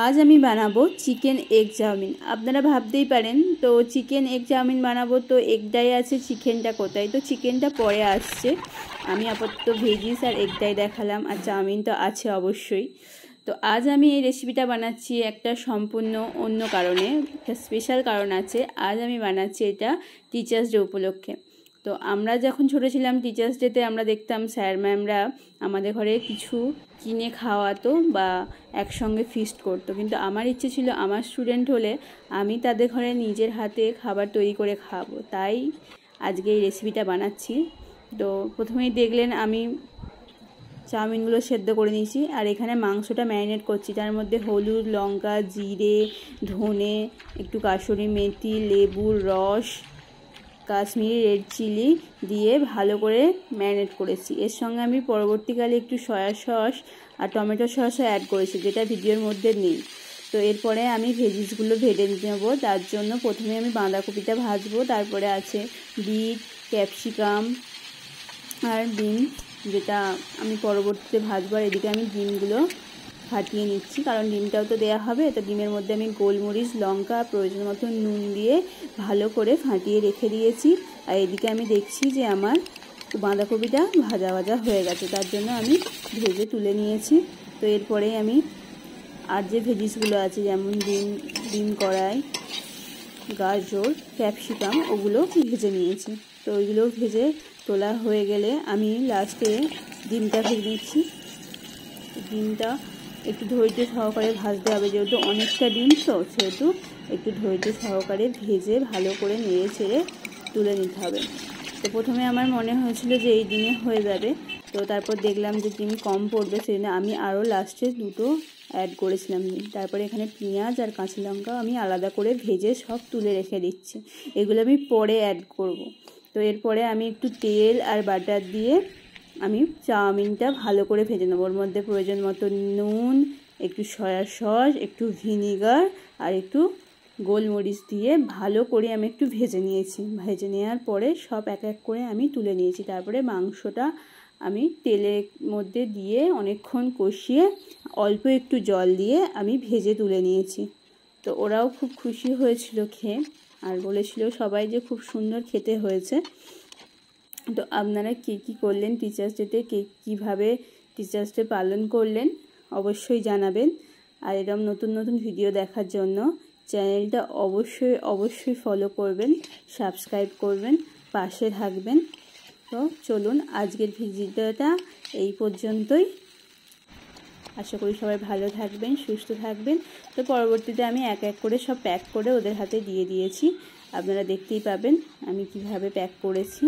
आज আমি বানাবো চিকেন এগ চাউমিন। আপনারা ভাবতেই পারেন তো চিকেন এগ চাউমিন বানাবো তো এগটাই আছে, চিকেনটা কোথায়? তো চিকেনটা পরে আসছে। আমি আপাতত ভেজিস আর এগটাই দেখালাম, আর চাউমিন তো আছে অবশ্যই। তো আজ আমি এই রেসিপিটা বানাচ্ছি একটা সম্পূর্ণ অন্য কারণে, একটা স্পেশাল কারণ আছে। আজ আমি বানাচ্ছি এটা টিচার্স ডে উপলক্ষে। তো আমরা যখন ছোটো ছিলাম টিচার্স ডেতে আমরা দেখতাম স্যার ম্যামরা আমাদের ঘরে কিছু কিনে খাওয়াতো বা একসঙ্গে ফিস্ট করতো, কিন্তু আমার ইচ্ছে ছিল আমার স্টুডেন্ট হলে আমি তাদের ঘরে নিজের হাতে খাবার তৈরি করে খাওয়াবো। তাই আজকে এই রেসিপিটা বানাচ্ছি। তো প্রথমেই দেখলেন আমি চাউমিনগুলো সেদ্ধ করে নিয়েছি, আর এখানে মাংসটা ম্যারিনেট করছি। তার মধ্যে হলুদ, লঙ্কা, জিরে, ধনে, একটু কাসুরি মেথি, লেবুর রস, কাশ্মীরি রেড চিলি দিয়ে ভালো করে ম্যারিনেট করেছি। এর সঙ্গে আমি পরবর্তীকালে একটু সয়া সস আর টমেটো সসও অ্যাড করেছি, যেটা ভিডিওর মধ্যে নেই। তো এরপরে আমি ভেজিসগুলো ভেজে নেব। তার জন্য প্রথমে আমি বাঁধাকপিটা ভাজবো, তারপরে আছে বিট, ক্যাপসিকাম আর ডিম, যেটা আমি পরবর্তীতে ভাজবো। আর এদিকে আমি ডিমগুলো ফাটিয়ে নিচ্ছি, কারণ ডিমটাও তো দেওয়া হবে। তো ডিমের মধ্যে আমি গোলমরিচ, লঙ্কা, প্রয়োজন মতো নুন দিয়ে ভালো করে ফাটিয়ে রেখে দিয়েছি। আর এদিকে আমি দেখছি যে আমার বাঁধাকপিটা ভাজা ভাজা হয়ে গেছে, তার জন্য আমি ভেজে তুলে নিয়েছি। তো এরপরে আমি আর যে ভেজিসগুলো আছে, যেমন ডিম কড়াই, গাজর, ক্যাপসিকাম, ওগুলো ভেজে নিয়েছি। তো ওইগুলো ভেজে তোলা হয়ে গেলে আমি লাস্টে ডিমটা ভেজে নিচ্ছি। ডিমটা একটু ধৈর্য সহকারে ভাজতে হবে, যেহেতু অনেকটা ডিম তো, সেহেতু একটু ধৈর্য সহকারে ভেজে ভালো করে নেড়ে ছেড়ে তুলে নিতে হবে। তো প্রথমে আমার মনে হয়েছিল যে এই ডিমে হয়ে যাবে, তো তারপর দেখলাম যে ডিম কম পড়বে, সেজন্য আমি আরও লাস্টে দুটো অ্যাড করেছিলাম ডিম। তারপরে এখানে পেঁয়াজ আর কাঁচা লঙ্কা আমি আলাদা করে ভেজে সব তুলে রেখে দিচ্ছি, এগুলো আমি পরে অ্যাড করব। তো এরপরে আমি একটু তেল আর বাটার দিয়ে আমি চাউমিনটা ভালো করে ভেজে নেব। ওর মধ্যে প্রয়োজন মতো নুন, একটু সয়া সস, একটু ভিনিগার আর একটু গোলমরিচ দিয়ে ভালো করে আমি একটু ভেজে নিয়েছি। ভেজে নেওয়ার পরে সব এক এক করে আমি তুলে নিয়েছি। তারপরে মাংসটা আমি তেলের মধ্যে দিয়ে অনেকক্ষণ কষিয়ে অল্প একটু জল দিয়ে আমি ভেজে তুলে নিয়েছি। তো ওরাও খুব খুশি হয়েছিল খেয়ে, আর বলেছিল সবাই যে খুব সুন্দর খেতে হয়েছে। তো আপনারা কে কী করলেন টিচার্স ডেতে, কে কীভাবে টিচার্স ডে পালন করলেন অবশ্যই জানাবেন। আর এরকম নতুন নতুন ভিডিও দেখার জন্য চ্যানেলটা অবশ্যই ফলো করবেন, সাবস্ক্রাইব করবেন, পাশে থাকবেন। তো চলুন আজকের ভিডিওটা এই পর্যন্তই। আশা করি সবাই ভালো থাকবেন, সুস্থ থাকবেন। তো পরবর্তীতে আমি এক এক করে সব প্যাক করে ওদের হাতে দিয়ে দিয়েছি, আপনারা দেখতেই পাবেন আমি কিভাবে প্যাক করেছি।